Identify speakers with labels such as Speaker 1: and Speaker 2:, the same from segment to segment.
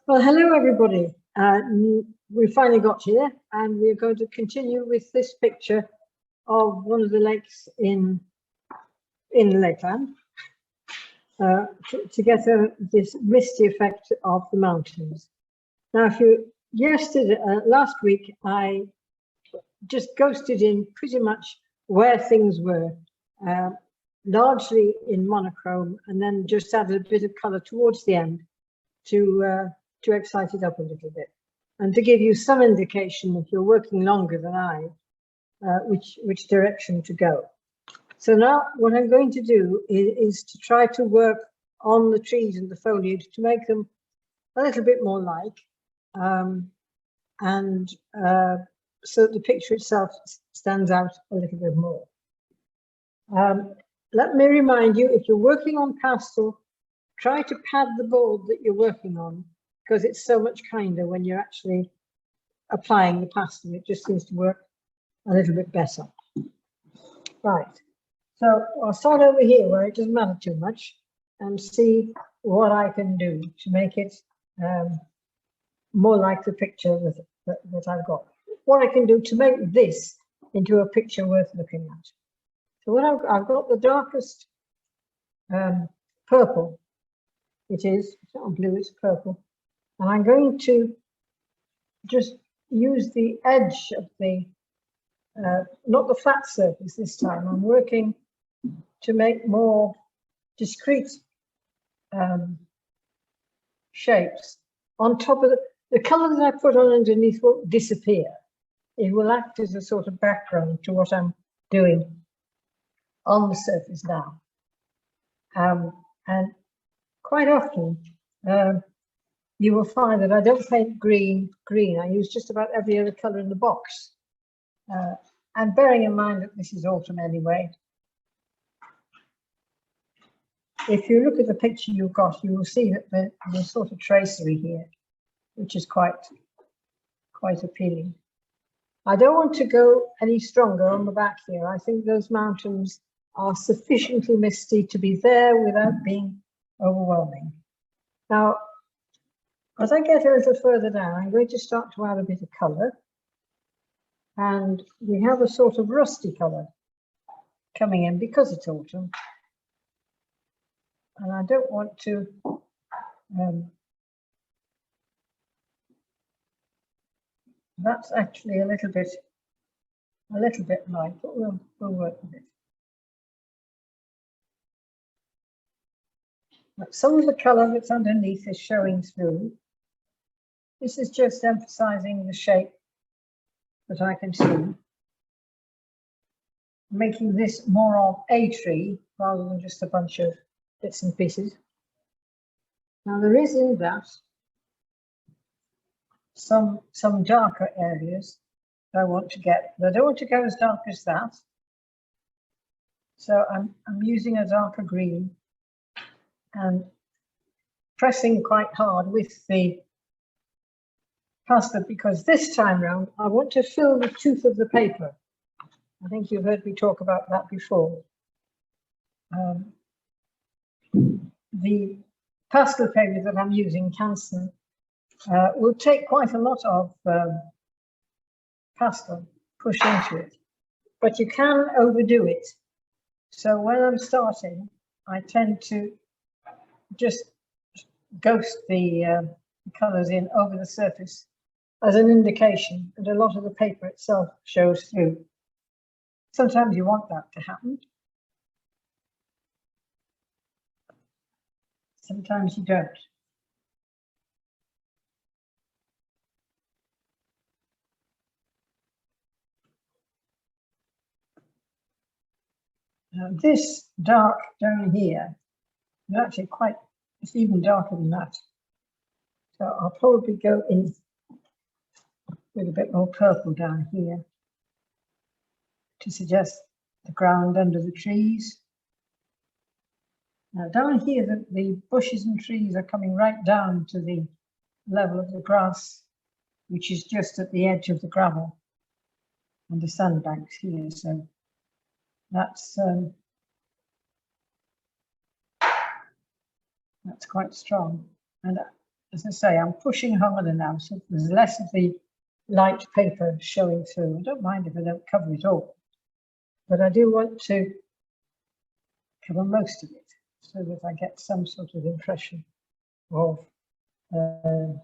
Speaker 1: Well, hello everybody. We finally got here and we're going to continue with this picture of one of the lakes in Lakeland to get this misty effect of the mountains. Now, last week, I just ghosted in pretty much where things were, largely in monochrome, and then just added a bit of color towards the end to excite it up a little bit and to give you some indication, if you're working longer than I, which direction to go. So now what I'm going to do is to try to work on the trees and the foliage to make them a little bit more like, so the picture itself stands out a little bit more. Let me remind you, if you're working on pastel, try to pad the board that you're working on, because it's so much kinder when you're actually applying the pastel. It just seems to work a little bit better. Right, so I'll start over here where it doesn't matter too much and see what I can do to make it more like the picture that I've got. What I can do to make this into a picture worth looking at. So what I've got the darkest purple. It's not blue, it's purple. And I'm going to just use the edge of the, not the flat surface this time. I'm working to make more discrete shapes. On top of the color that I put on underneath won't disappear. It will act as a sort of background to what I'm doing on the surface now. And quite often, you will find that I don't paint green. I use just about every other color in the box. And bearing in mind that this is autumn anyway, if you look at the picture you've got, you will see that there's a sort of tracery here, which is quite appealing. I don't want to go any stronger on the back here. I think those mountains are sufficiently misty to be there without being overwhelming. Now, as I get a little further down, I'm going to start to add a bit of color. And we have a sort of rusty color coming in because it's autumn. And I don't want to that's actually a little bit light, but we'll work with it. But some of the color that's underneath is showing through. This is just emphasizing the shape that I can see, making this more of a tree rather than just a bunch of bits and pieces. Now there is in that some darker areas that I want to get, but I don't want to go as dark as that. So I'm using a darker green and pressing quite hard with the pastel, because this time round I want to fill the tooth of the paper. I think you've heard me talk about that before. The pastel paper that I'm using, Canson, will take quite a lot of pastel pushed into it, but you can overdo it. So when I'm starting, I tend to just ghost the colors in over the surface as an indication, and a lot of the paper itself shows through. Sometimes you want that to happen. Sometimes you don't. Now this dark down here is actually it's even darker than that. So I'll probably go in with a bit more purple down here to suggest the ground under the trees. Now down here, the bushes and trees are coming right down to the level of the grass, which is just at the edge of the gravel and the sandbanks here. So that's quite strong. And as I say, I'm pushing harder now, so there's less of the light paper showing through. I don't mind if I don't cover it all, but I do want to cover most of it so that I get some sort of impression of the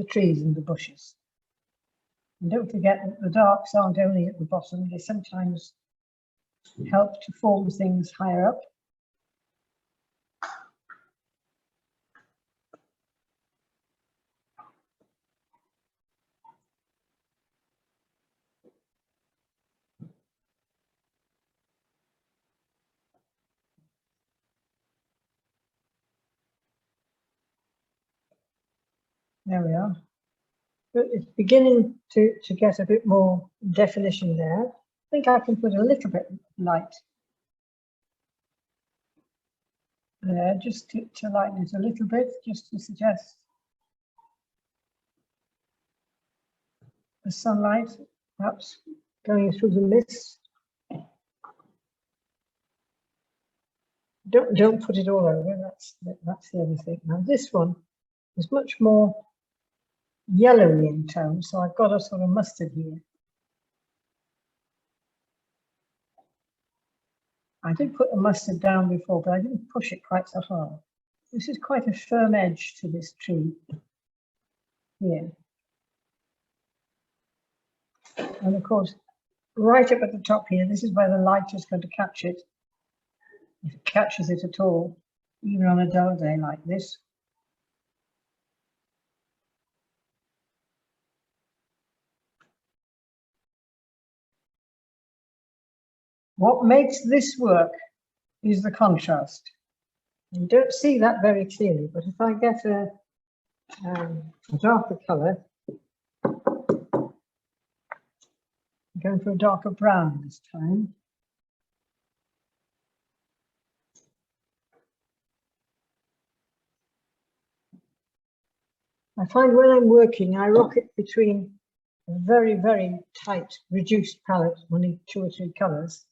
Speaker 1: trees and the bushes. And don't forget that the darks aren't only at the bottom, they sometimes help to form things higher up. There we are. But it's beginning to get a bit more definition there. I think I can put a little bit of light there, just to lighten it a little bit, just to suggest the sunlight perhaps going through the mist. Don't put it all over, that's the other thing. Now this one is much more yellowy in tone, so I've got a sort of mustard here. I did put the mustard down before, but I didn't push it quite so hard. This is quite a firm edge to this tree here. And of course, right up at the top here, this is where the light is going to catch it, if it catches it at all, even on a dull day like this. What makes this work is the contrast. You don't see that very clearly, but if I get a darker color, I'm going for a darker brown this time. I find when I'm working, I rock it between a very, very tight, reduced palette, only 2 or 3 colors.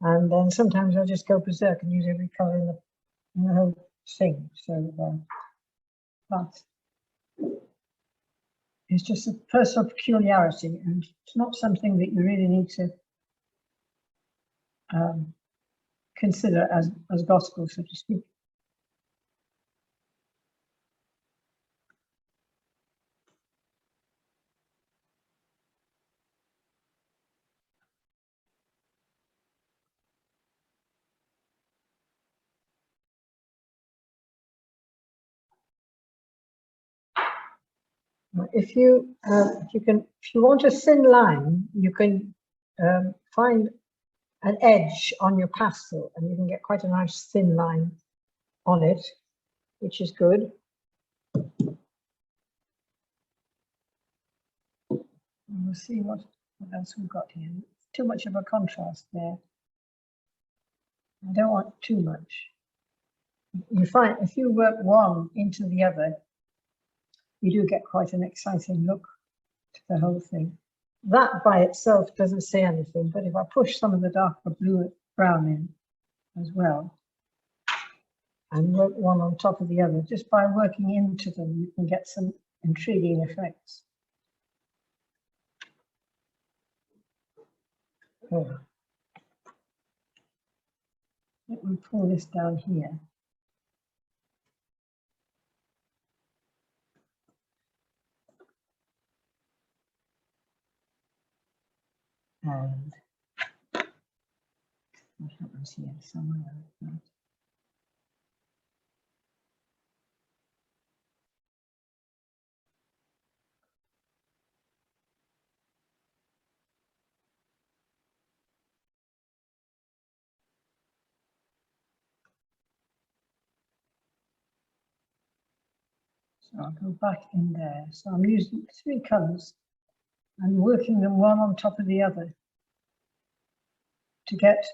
Speaker 1: And then sometimes I just go berserk and use every color in the whole thing. So, but it's just a personal peculiarity, and it's not something that you really need to consider as gospel, so to speak. If you want a thin line, you can find an edge on your pastel, and you can get quite a nice thin line on it, which is good. We'll see what else we've got here. Too much of a contrast there. I don't want too much. You find if you work one into the other, you do get quite an exciting look to the whole thing. That by itself doesn't say anything, but if I push some of the darker blue brown in as well, and work one on top of the other, just by working into them, you can get some intriguing effects. Oh. Let me pull this down here. And what happens here somewhere like that. So I'll go back in there. So I'm using 3 colors and working them one on top of the other to get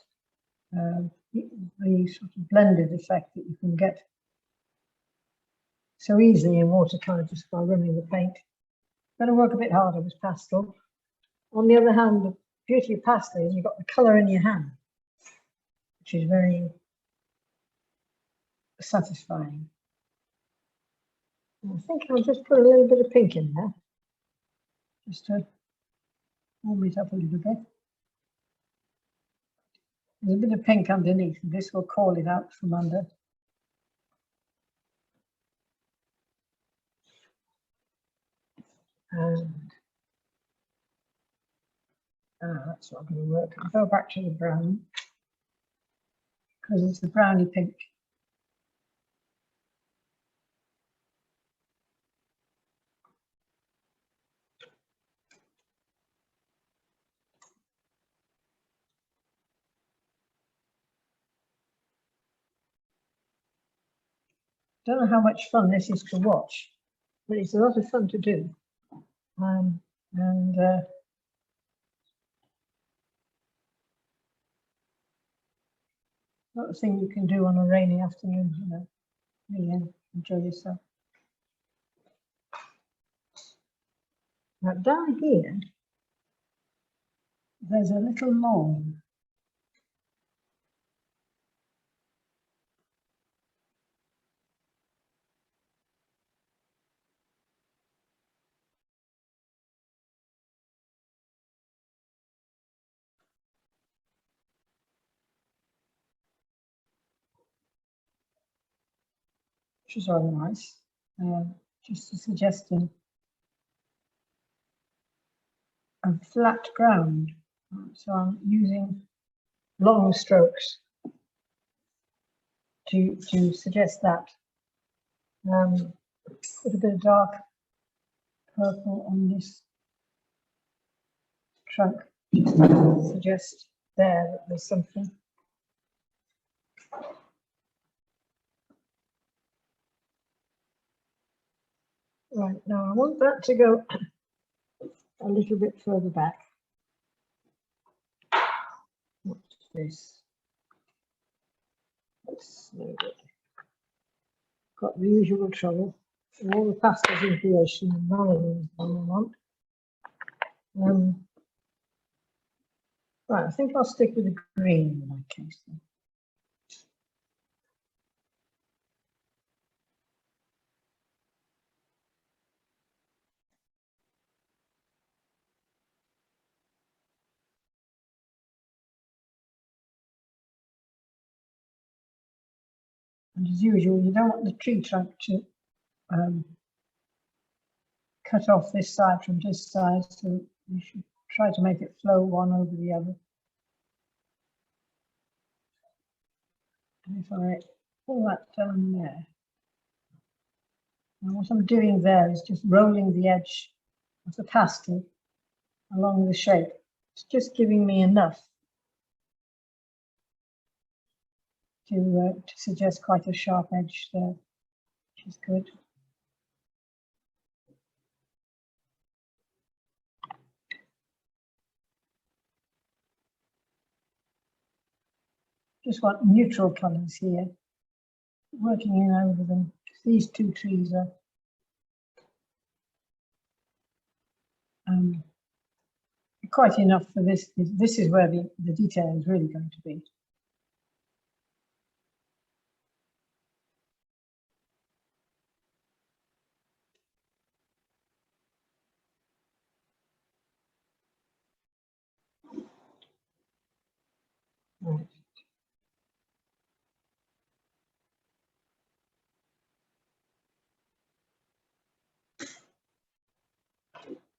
Speaker 1: the sort of blended effect that you can get so easily in watercolor just by running the paint. Got to work a bit harder with pastel. On the other hand, the beauty of pastel is you've got the color in your hand, which is very satisfying. I think I'll just put a little bit of pink in there, just to warm it up a little bit. There's a bit of pink underneath, and this will call it out from under. And that's not going to work. I'll go back to the brown, because it's the browny pink. Don't know how much fun this is to watch, but it's a lot of fun to do. Not a thing you can do on a rainy afternoon, you know, really enjoy yourself. Now down here, there's a little lawn. Which is rather nice, just a suggestion of flat ground. So I'm using long strokes to suggest that. Put a bit of dark purple on this trunk, to suggest there that there's something. Right, now I want that to go a little bit further back. What's this? That's no good. Got the usual trouble. All the pastels in creation, none of them is what I want. Right, I think I'll stick with the green in my case then. And as usual, you don't want the tree trunk to cut off this side from this side, so you should try to make it flow one over the other. And if I pull that down there, and what I'm doing there is just rolling the edge of the pastel along the shape. It's just giving me enough to suggest quite a sharp edge there, which is good. Just want neutral colours here, working in over them. These two trees are quite enough for this. This is where the detail is really going to be. Right.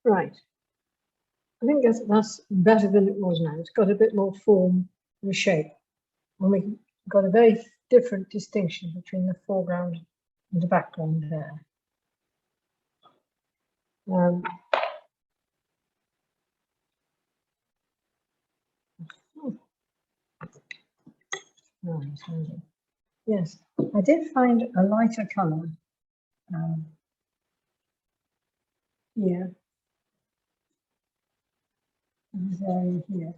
Speaker 1: Right. I think that's better than it was now. It's got a bit more form and shape. And we've got a very different distinction between the foreground and the background there. Yes, I did find a lighter colour here. In this area here.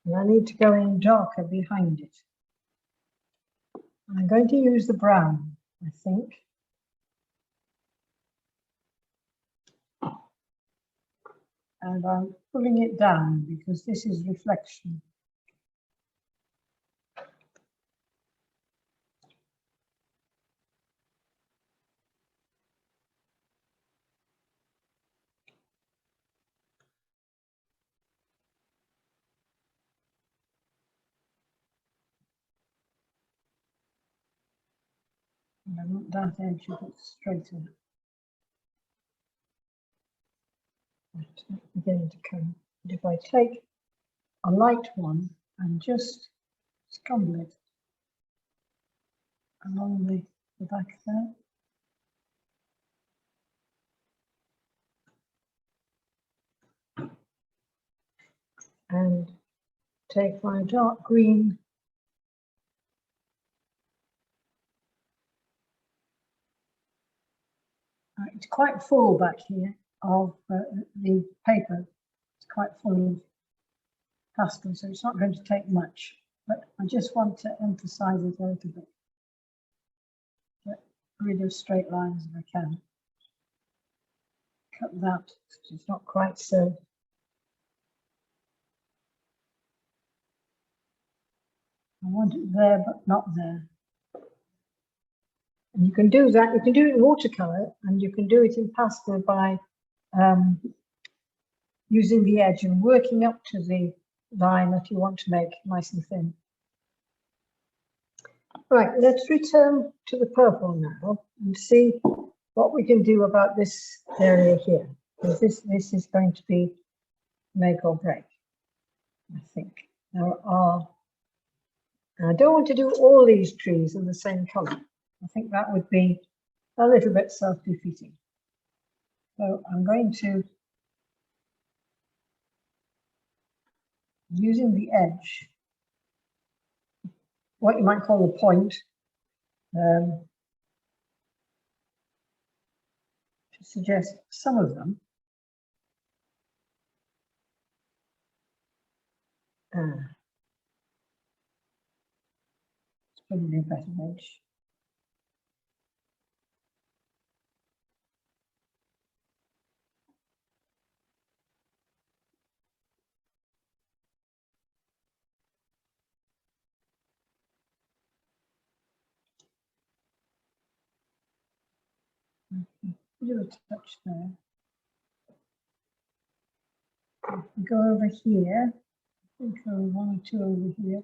Speaker 1: And I need to go in darker behind it. I'm going to use the brown, I think. And I'm pulling it down because this is reflection. And I want that edge a bit straighter. It's beginning to come. But if I take a light one and just scumble it along the back there. And take my dark green it's quite full back here of the paper. It's quite full of pastel, so it's not going to take much, but I just want to emphasize it a little bit. Get rid of straight lines if I can. Cut that, it's not quite so. I want it there, but not there. And you can do that, you can do it in watercolor, and you can do it in pastel by using the edge and working up to the line that you want to make nice and thin. Right, let's return to the purple now and see what we can do about this area here, because this is going to be make or break, I think. There are, and I don't want to do all these trees in the same color. I think that would be a little bit self-defeating. So I'm going to, using the edge, what you might call a point, to suggest some of them. It's probably a better edge. A little touch there. We go over here. I think one or two over here.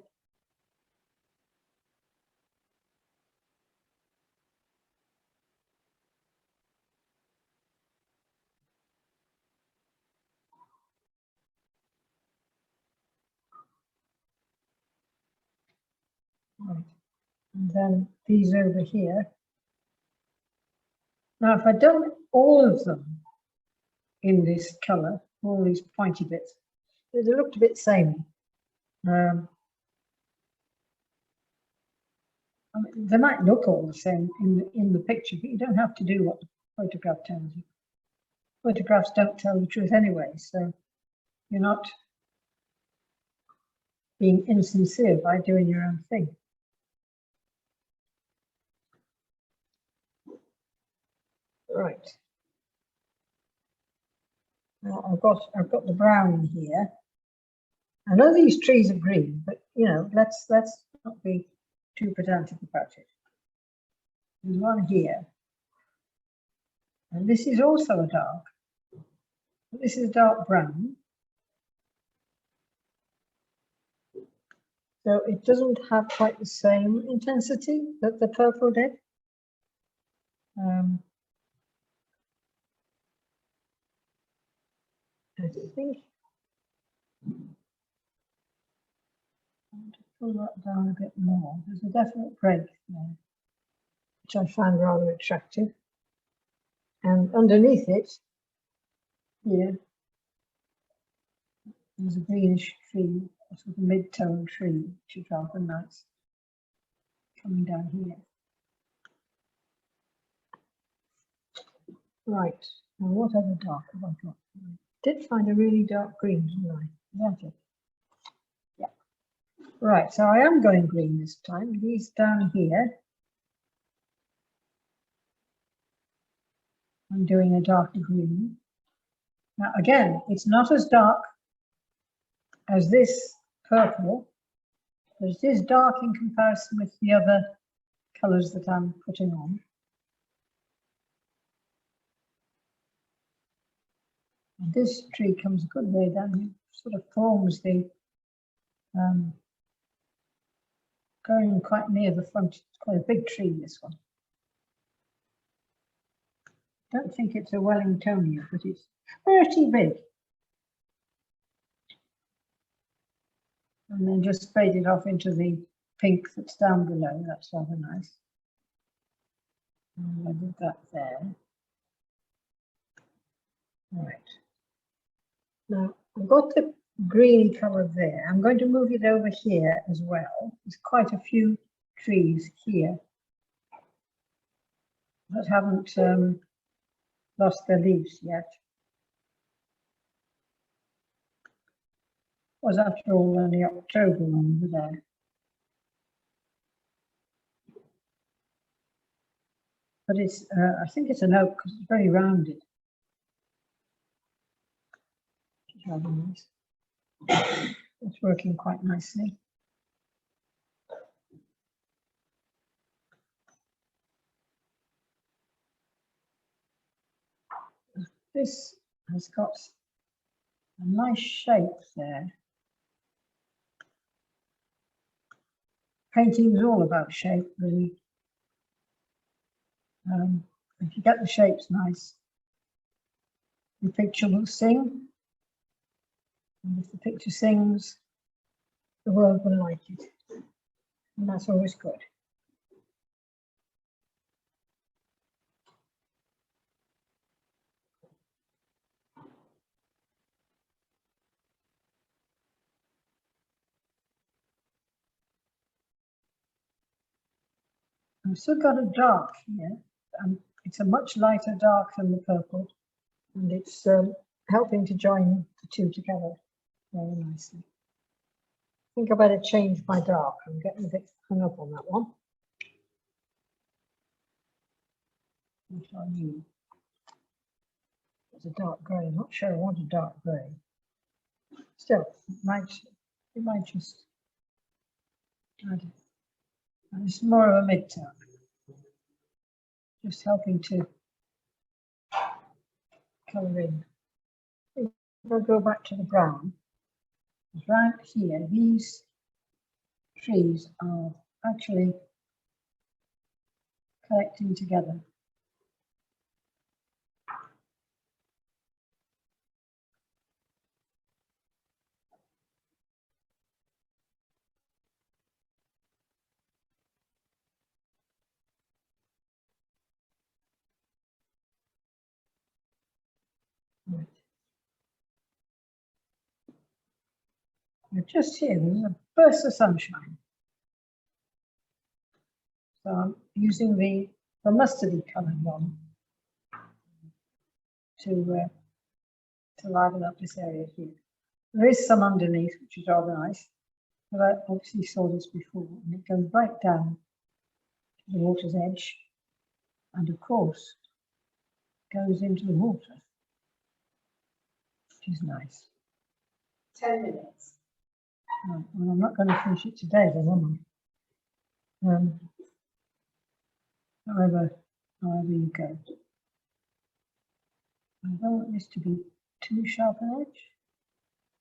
Speaker 1: Right. And then these over here. Now, if I don't all of them in this color, all these pointy bits, they looked a bit samey. I mean, they might look all the same in the picture, but you don't have to do what the photograph tells you. Photographs don't tell the truth anyway, so you're not being insincere by doing your own thing. Right. Now I've got the brown here. I know these trees are green, but you know, let's not be too pedantic about it. There's one here, and this is also a dark. This is a dark brown, so it doesn't have quite the same intensity that the purple did. I think I want to pull that down a bit more. There's a definite break there, which I find rather attractive. And underneath it, here, there's a greenish tree, a sort of mid-tone tree, which is rather nice, coming down here. Right, now what other dark have I got? I did find a really dark green, didn't I? Is that it? Yeah. Right, so I am going green this time. These down here, I'm doing a darker green. Now again, it's not as dark as this purple, but it is dark in comparison with the other colors that I'm putting on. And this tree comes a good way down here, sort of forms the, going quite near the front. It's quite a big tree, this one. Don't think it's a Wellingtonia, but it's pretty big. And then just fade it off into the pink that's down below. That's rather nice. And I did that there. Right. Now I've got the green colour there. I'm going to move it over here as well. There's quite a few trees here that haven't lost their leaves yet. Was after all only October when we were there. But it's, I think it's an oak because it's very rounded. It's rather nice. It's working quite nicely. This has got a nice shape there. Painting is all about shape, really. If you get the shapes nice, the picture will sing. And if the picture sings, the world will like it. And that's always good. I've still got a dark here. It's a much lighter dark than the purple, and it's helping to join the two together very nicely. I think I better change my dark. I'm getting a bit hung up on that one. What shall I use? It's a dark grey. I'm not sure I want a dark grey. Still, it might just add. And it's more of a mid-tone. Just helping to colour in. If I go back to the brown, right here, these trees are actually collecting together. Right. Now just here, there's a burst of sunshine. So I'm using the mustardy coloured one to liven up this area here. There is some underneath, which is rather nice, but I obviously saw this before, and it goes right down to the water's edge, and of course goes into the water, which is nice.
Speaker 2: 10 minutes.
Speaker 1: Right, well, I'm not going to finish it today, then, am I? However you go. I don't want this to be too sharp an edge.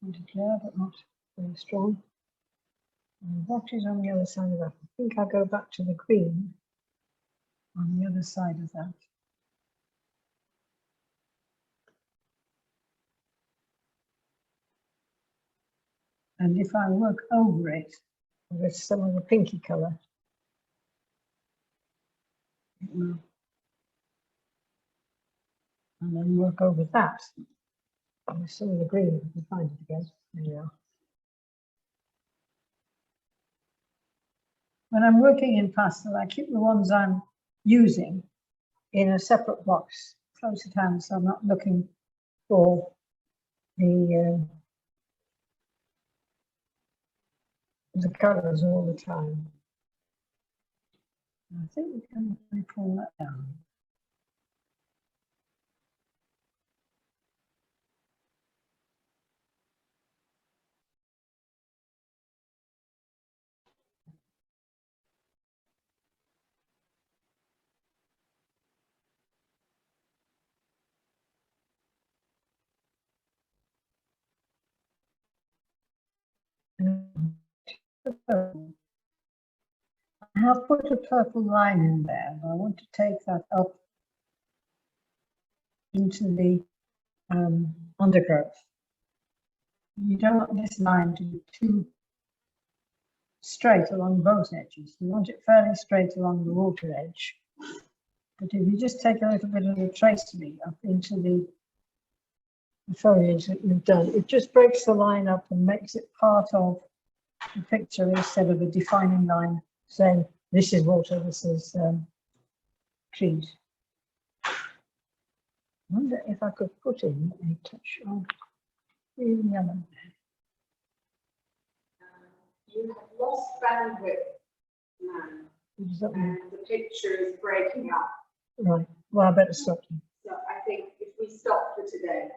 Speaker 1: I want it clear, but not very strong. And what is on the other side of that? I think I'll go back to the green on the other side of that. And if I work over it with some of the pinky colour, it will, and then work over that with some of the green, if you find it again. There we are. When I'm working in pastel, I keep the ones I'm using in a separate box close at hand, so I'm not looking for the colours all the time. I think we can pull that down. I have put a purple line in there, but I want to take that up into the undergrowth. You don't want this line to be too straight along both edges. You want it fairly straight along the water edge. But if you just take a little bit of the tracery up into the foliage that you've done, it just breaks the line up and makes it part of the picture instead of a defining line saying this is water, this is trees. I wonder if I could put in a touch of green yellow.
Speaker 2: You have lost bandwidth now,
Speaker 1: What does that mean?
Speaker 2: and the picture is breaking up.
Speaker 1: Right, well, I better stop.
Speaker 2: So I think if we stop for today.